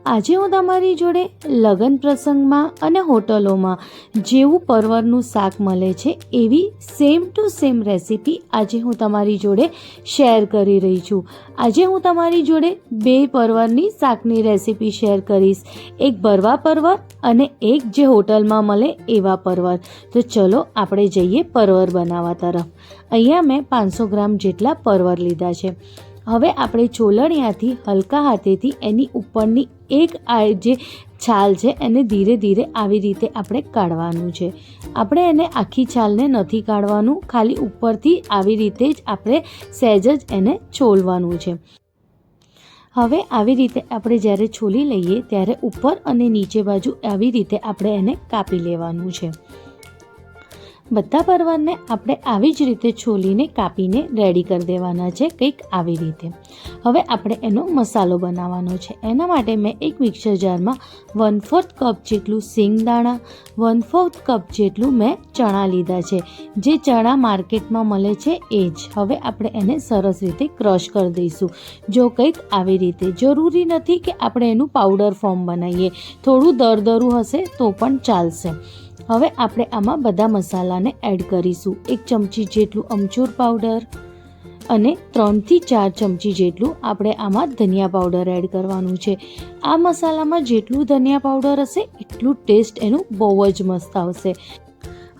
આજે હું તમારી જોડે લગ્ન પ્રસંગમાં અને હોટલોમાં જેવું પરવરનું શાક મળે છે એવી સેમ ટુ સેમ રેસીપી આજે હું તમારી જોડે શેર કરી રહી છું. આજે હું તમારી જોડે બે પરવરની શાકની રેસીપી શેર કરીશ, એક ભરવા પરવર અને એક જે હોટલમાં મળે એવા પરવર. તો ચલો આપણે જઈએ પરવર બનાવવા તરફ. અહીંયા મેં 500 ગ્રામ જેટલા પરવર લીધા છે. હવે આપણે છોલણિયાથી હલકા હાથેથી એની ઉપરની એક જે છાલ છે એને ધીરે ધીરે આવી રીતે આપણે કાઢવાનું છે. આપણે એને આખી છાલને નથી કાઢવાનું, ખાલી ઉપરથી આવી રીતે જ આપણે સહેજ જ એને છોલવાનું છે. હવે આવી રીતે આપણે જ્યારે છોલી લઈએ ત્યારે ઉપર અને નીચે બાજુ આવી રીતે આપણે એને કાપી લેવાનું છે. બધા પરવરને આપણે આવી જ રીતે છોલીને કાપીને રેડી કરી દેવાના છે, કંઈક આવી રીતે. હવે આપણે એનો મસાલો બનાવવાનો છે. એના માટે મેં એક મિક્સર જારમાં 1/4 કપ જેટલું સિંગદાણા, 1/4 કપ જેટલું મેં ચણા લીધા છે. જે ચણા માર્કેટમાં મળે છે એ જ. હવે આપણે એને સરસ રીતે ક્રશ કરી દઈશું. જો કંઈક આવી રીતે. જરૂરી નથી કે આપણે એનું પાવડર ફોર્મ બનાવીએ, થોડું દરદરું હશે તો પણ ચાલશે. હવે આપણે આમાં બધા મસાલાને એડ કરીશું. 1 ચમચી જેટલું અમચૂર પાવડર અને 3 થી 4 ચમચી જેટલું આપણે આમાં ધનિયા પાવડર એડ કરવાનું છે. આ મસાલામાં જેટલું ધનિયા પાવડર હશે એટલું ટેસ્ટ એનું બહુ જ મસ્ત આવશે.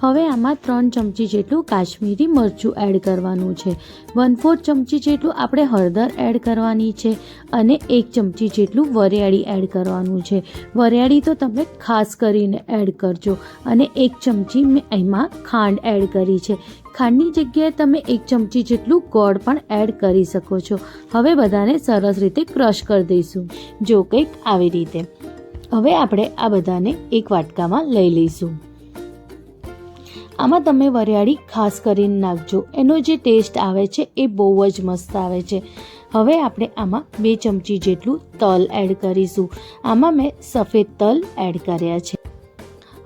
હવે આમાં 3 ચમચી જેટલું કાશ્મીરી મરચું એડ કરવાનું છે. 1/4 ચમચી જેટલું આપણે હળદર એડ કરવાની છે અને 1 ચમચી જેટલું વરિયાળી એડ કરવાનું છે. વરિયાળી તો તમે ખાસ કરીને એડ કરજો. અને 1 ચમચી મેં એમાં ખાંડ એડ કરી છે. ખાંડની જગ્યાએ તમે 1 ચમચી જેટલું ગોળ પણ એડ કરી શકો છો. હવે બધાને સરસ રીતે ક્રશ કરી દઈશું. જો કંઈક આવી રીતે. હવે આપણે આ બધાને એક વાટકામાં લઈ લઈશું. આમાં તમે વરિયાળી ખાસ કરીને નાખજો, એનો જે ટેસ્ટ આવે છે એ બહુ જ મસ્ત આવે છે. હવે આપણે આમાં 2 ચમચી જેટલું તલ એડ કરીશું. આમાં મેં સફેદ તલ એડ કર્યા છે.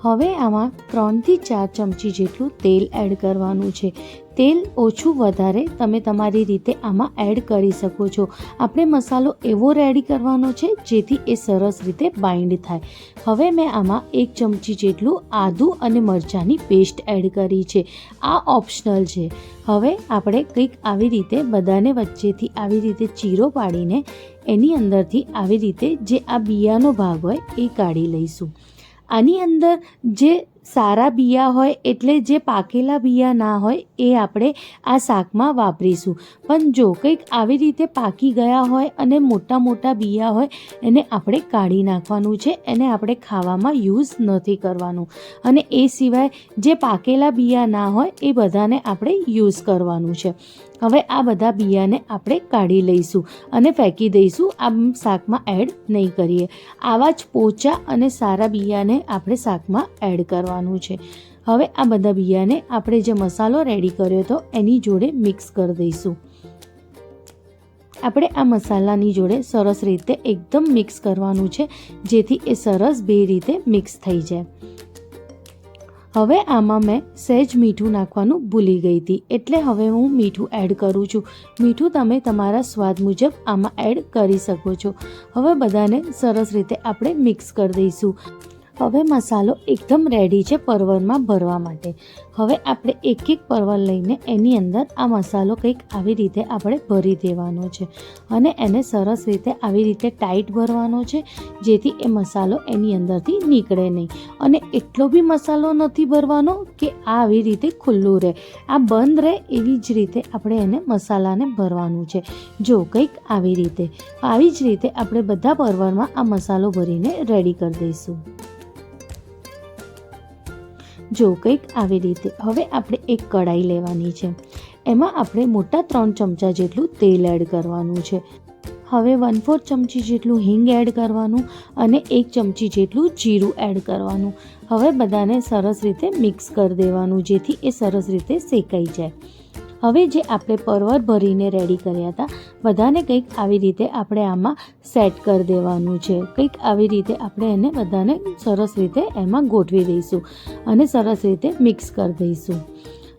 હવે આમાં 3 થી 4 ચમચી જેટલું તેલ એડ કરવાનું છે. તેલ ઓછું વધારે તમે તમારી રીતે આમાં એડ કરી શકો છો. આપણે મસાલો એવો રેડી કરવાનો છે જેથી એ સરસ રીતે બાઇન્ડ થાય. હવે મેં આમાં 1 ચમચી જેટલું આદું અને મરચાંની પેસ્ટ એડ કરી છે. આ ઓપ્શનલ છે. હવે આપણે કંઈક આવી રીતે બધાને વચ્ચેથી આવી રીતે ચીરો પાડીને એની અંદરથી આવી રીતે જે આ બિયાનો ભાગ હોય એ કાઢી લઈશું. આની અંદર જે સારા બિયા હોય એટલે જે પાકેલા બિયા ના હોય એ આપણે આ શાકમાં વાપરીશું. પણ જો કંઈક આવી રીતે પાકી ગયા હોય અને મોટા મોટા બિયા હોય એને આપણે કાઢી નાખવાનું છે. એને આપણે ખાવામાં યુઝ નથી કરવાનું. અને એ સિવાય જે પાકેલા બિયા ના હોય એ બધાને આપણે યુઝ કરવાનું છે. હવે આ બધા બિયાને આપણે કાઢી લઈશું અને ફેંકી દઈશું. આ શાકમાં એડ નહીં કરીએ. આવા જ પોચા અને સારા બિયાને આપણે શાકમાં એડ કરવાનું છે. હવે આ બધા બિયાને આપણે જે મસાલો રેડી કર્યો હતો એની જોડે મિક્સ કરી દઈશું. આપણે આ મસાલાની જોડે સરસ રીતે એકદમ મિક્સ કરવાનું છે જેથી એ સરસ બે રીતે મિક્સ થઈ જાય. હવે આમાં મેં સહેજ મીઠું નાખવાનું ભૂલી ગઈ હતી એટલે હવે હું મીઠું એડ કરું છું. મીઠું તમે તમારા સ્વાદ મુજબ આમાં એડ કરી શકો છો. હવે બધાને સરસ રીતે આપણે મિક્સ કરી દઈશું. હવે મસાલો એકદમ રેડી છે પરવરમાં ભરવા માટે. હવે આપણે એક એક પરવર લઈને એની અંદર આ મસાલો કંઈક આવી રીતે આપણે ભરી દેવાનો છે અને એને સરસ રીતે આવી રીતે ટાઈટ ભરવાનો છે જેથી એ મસાલો એની અંદરથી નીકળે નહીં. અને એટલો બી મસાલો નથી ભરવાનો કે આ આવી રીતે ખુલ્લું રહે, આ બંધ રહે એવી જ રીતે આપણે એને મસાલાને ભરવાનું છે. જો કંઈક આવી રીતે. આવી જ રીતે આપણે બધા પરવરમાં આ મસાલો ભરીને રેડી કરી દઈશું. જો કંઈક આવી રીતે. હવે આપણે એક કઢાઈ લેવાની છે. એમાં આપણે મોટા 3 ચમચા જેટલું તેલ એડ કરવાનું છે. હવે 1/4 ચમચી જેટલું હિંગ એડ કરવાનું અને 1 ચમચી જેટલું જીરું એડ કરવાનું. હવે બધાને સરસ રીતે મિક્સ કરી દેવાનું જેથી એ સરસ રીતે શેકાઈ જાય. હવે જે આપણે પરવર ભરીને રેડી કર્યા હતા બધાને કંઈક આવી રીતે આપણે આમાં સેટ કરી દેવાનું છે. કંઈક આવી રીતે આપણે એને બધાને સરસ રીતે એમાં ગોઠવી દઈશું અને સરસ રીતે મિક્સ કરી દઈશું.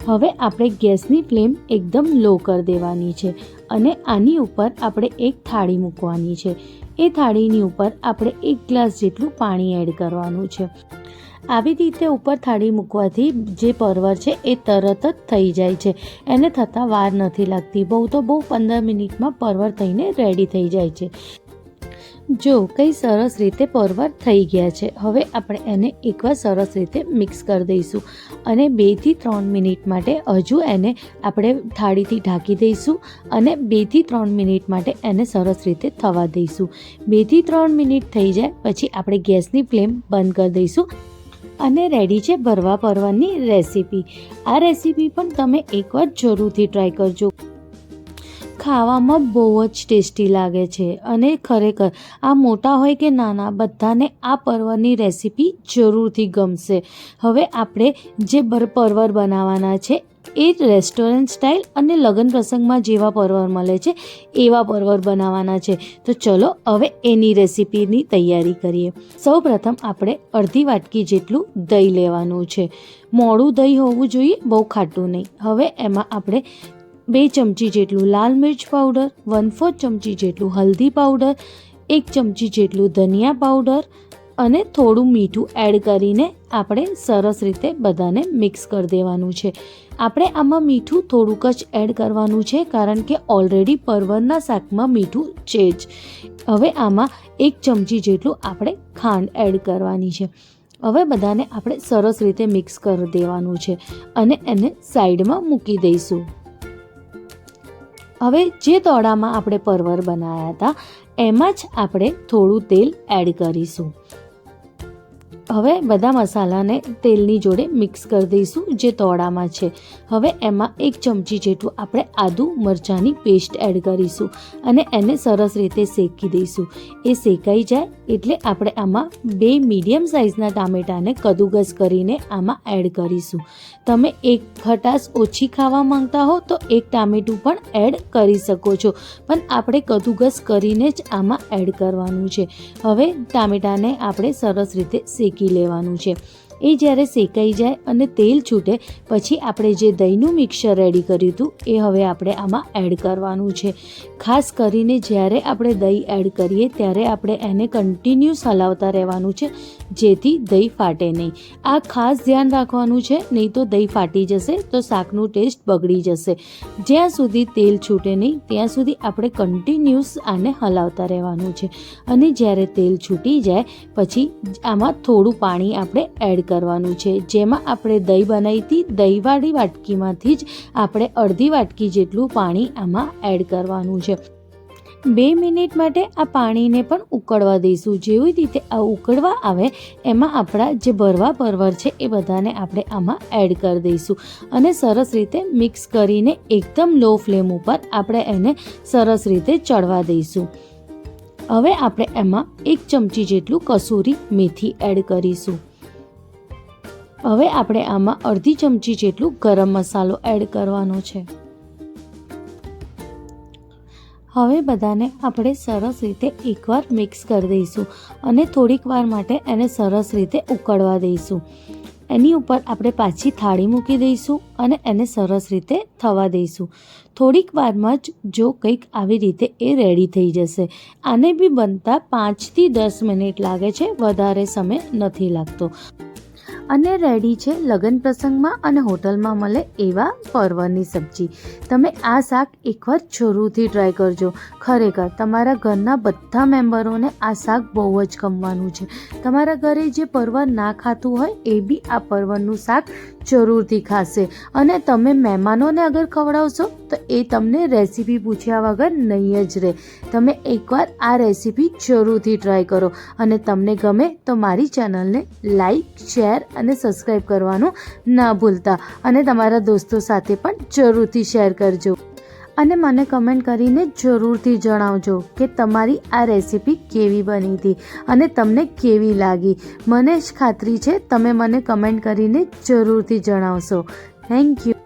હવે આપણે ગેસની ફ્લેમ એકદમ લો કરી દેવાની છે અને આની ઉપર આપણે એક થાળી મૂકવાની છે. એ થાળીની ઉપર આપણે 1 ગ્લાસ જેટલું પાણી એડ કરવાનું છે. આવી રીતે ઉપર થાળી મૂકવાથી જે પરવર છે એ તરત જ થઈ જાય છે, એને થતાં વાર નથી લાગતી. બહુ તો બહુ 15 મિનિટમાં પરવર થઈને રેડી થઈ જાય છે. જો કંઈ સરસ રીતે પરવર થઈ ગયા છે. હવે આપણે એને એકવાર સરસ રીતે મિક્સ કરી દઈશું અને 2 થી 3 મિનિટ માટે હજુ એને આપણે થાળીથી ઢાંકી દઈશું અને 2 થી 3 મિનિટ માટે એને સરસ રીતે થવા દઈશું. 2 થી 3 મિનિટ થઈ જાય પછી આપણે ગેસની ફ્લેમ બંધ કરી દઈશું અને રેડી છે ભરવા પરવરની રેસીપી. આ રેસીપી પણ તમે એકવાર જરૂરથી ટ્રાય કરજો. ખાવામાં બહુ જ ટેસ્ટી લાગે છે અને ખરેખર આ મોટા હોય કે નાના બધાને આ પરવરની રેસીપી જરૂરથી ગમશે. હવે આપણે જે પરવર બનાવવાના છે એ રેસ્ટોરન્ટ સ્ટાઇલ અને લગ્ન પ્રસંગમાં જેવા પરવર મળે છે એવા પરવર બનાવવાના છે. તો ચલો હવે એની રેસીપીની તૈયારી કરીએ. સૌપ્રથમ આપણે અડધી વાટકી જેટલું દહીં લેવાનું છે. મોડું દહીં હોવું જોઈએ, બહુ ખાટું નહીં. હવે એમાં આપણે 2 ચમચી જેટલું લાલ મિર્ચ પાવડર, 1/4 ચમચી જેટલું હલ્દી પાવડર, 1 ચમચી જેટલું ધનિયા પાવડર અને થોડું મીઠું એડ કરીને આપણે સરસ રીતે બધાને મિક્સ કરી દેવાનું છે. આપણે આમાં મીઠું થોડુંક જ એડ કરવાનું છે કારણ કે ઓલરેડી પરવરના શાકમાં મીઠું છે જ. હવે આમાં 1 ચમચી જેટલું આપણે ખાંડ એડ કરવાની છે. હવે બધાને આપણે સરસ રીતે મિક્સ કરી દેવાનું છે અને એને સાઈડમાં મૂકી દઈશું. હવે જે તોડામાં આપણે પરવર બનાવ્યા હતા એમાં જ આપણે થોડું તેલ એડ કરીશું. હવે બધા મસાલાને તેલની જોડે મિક્સ કરી દઈશું જે તોડામાં છે. હવે એમાં 1 ચમચી જેટલું આપણે આદુ મરચાંની પેસ્ટ એડ કરીશું અને એને સરસ રીતે શેકી દઈશું. એ શેકાઈ જાય એટલે આપણે આમાં 2 મીડિયમ સાઇઝના ટામેટાને કદુકસ કરીને આમાં એડ કરીશું. તમે એક ખટાશ ઓછી ખાવા માંગતા હો તો 1 ટામેટું પણ એડ કરી શકો છો, પણ આપણે કદુકસ કરીને જ આમાં એડ કરવાનું છે. હવે ટામેટાને આપણે સરસ રીતે શેકી લેવાનું છે. એ જ્યારે શેકાઈ જાય અને તેલ છૂટે પછી આપણે જે દહીંનું મિક્સર રેડી કર્યું હતું એ હવે આપણે આમાં એડ કરવાનું છે. ખાસ કરીને જ્યારે આપણે દહીં એડ કરીએ ત્યારે આપણે એને કન્ટિન્યુઅસ હલાવતા રહેવાનું છે જેથી દહીં ફાટે નહીં. આ ખાસ ધ્યાન રાખવાનું છે, નહીં તો દહીં ફાટી જશે તો શાકનું ટેસ્ટ બગડી જશે. જ્યાં સુધી તેલ છૂટે નહીં ત્યાં સુધી આપણે કન્ટિન્યુઅસ આને હલાવતા રહેવાનું છે અને જ્યારે તેલ છૂટી જાય પછી આમાં થોડું પાણી આપણે એડ કરવાનું છે. જેમાં આપણે દહીં બનાવી હતી દહીંવાળી વાટકીમાંથી જ આપણે અડધી વાટકી જેટલું પાણી આમાં એડ કરવાનું છે. 2 મિનિટ માટે આ પાણીને પણ ઉકળવા દઈશું. જેવી રીતે આ ઉકળવા આવે એમાં આપણા જે ભરવા પરવર છે એ બધાને આપણે આમાં એડ કરી દઈશું અને સરસ રીતે મિક્સ કરીને એકદમ લો ફ્લેમ ઉપર આપણે એને સરસ રીતે ચડવા દઈશું. હવે આપણે એમાં 1 ચમચી જેટલું કસૂરી મેથી એડ કરીશું. હવે આપણે આમાં અડધી ચમચી જેટલું ગરમ મસાલો એડ કરવાનો છે. હવે બધાને આપણે સરસ રીતે એકવાર મિક્સ કરી દઈશું અને થોડીક વાર માટે એને સરસ રીતે ઉકળવા દઈશું. એની ઉપર આપણે પાછી થાળી મૂકી દઈશું અને એને સરસ રીતે થવા દઈશું. થોડીક વારમાં જ જો કંઈક આવી રીતે એ રેડી થઈ જશે. આને બી બનતા 5 થી 10 મિનિટ લાગે છે, વધારે સમય નથી લાગતો. અને રેડી છે લગ્ન પ્રસંગમાં અને હોટલમાં મળે એવા પરવરની સબ્જી. તમે આ શાક એકવાર જરૂરથી ટ્રાય કરજો. ખરેખર તમારા ઘરના બધા મેમ્બરોને આ શાક બહુ જ ગમવાનું છે. તમારા ઘરે જે પરવર ના ખાતું હોય એ બી આ પરવરનું શાક જરૂરથી ખાશે અને તમે મહેમાનોને અગર ખવડાવશો તો એ તમને રેસીપી પૂછ્યા વગર નહીં જ રહે. તમે એકવાર આ રેસીપી જરૂરથી ટ્રાય કરો અને તમને ગમે તો મારી ચેનલને લાઈક, શેર અને સબસ્ક્રાઈબ કરવાનું ના ભૂલતા અને તમારા દોસ્તો સાથે પણ જરૂરથી શેર કરજો. અને મને કમેન્ટ કરીને જરૂરથી જણાવજો કે તમારી આ રેસીપી કેવી બની હતી અને તમને કેવી લાગી. મને જ ખાતરી છે તમે મને કમેન્ટ કરીને જરૂરથી જણાવશો. Thank you.